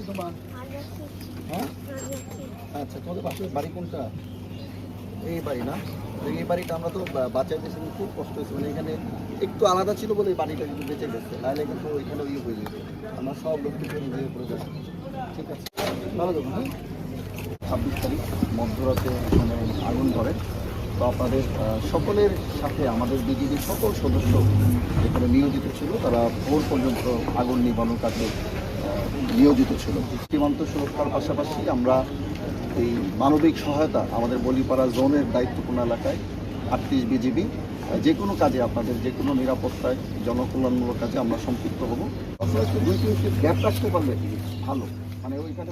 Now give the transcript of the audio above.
তোমার হ্যাঁ আচ্ছা, তোমাদের পাশে বাড়ি কোনটা? এই বাড়ি না? এই বাড়িটা আমরা তো বাচ্চাদের সঙ্গে খুব কষ্ট হয়েছে, মানে এখানে একটু আলাদা ছিল বলে এই বাড়িটা কিন্তু বেঁচে গেছে, নাহলে কিন্তু ওইখানে হয়ে যেত, আমরা সব লোককে দিয়ে পড়ে যাবো। ঠিক আছে, ভালো যাবো। হ্যাঁ, 26 তারিখ মধ্যরাতে মানে আগুন ধরে। তো আপনাদের সকলের সাথে আমাদের বিজিবির সকল সদস্য এখানে নিয়োজিত ছিল, তারা ভোর পর্যন্ত আগুন নিবানোর কাজে নিয়োজিত ছিল। সীমান্ত সুরক্ষার পাশাপাশি আমরা এই মানবিক সহায়তা আমাদের বলিপাড়া জোনের দায়িত্বপূর্ণ এলাকায় 38 বিজিবি যে কোনো কাজে, আপনাদের যে কোনো নিরাপত্তায় জনকল্যাণমূলক কাজে আমরা সম্পৃক্ত হব। আপনারা 2-3 গ্যাপ রাখতে পারলে ভালো, মানে ওইখানে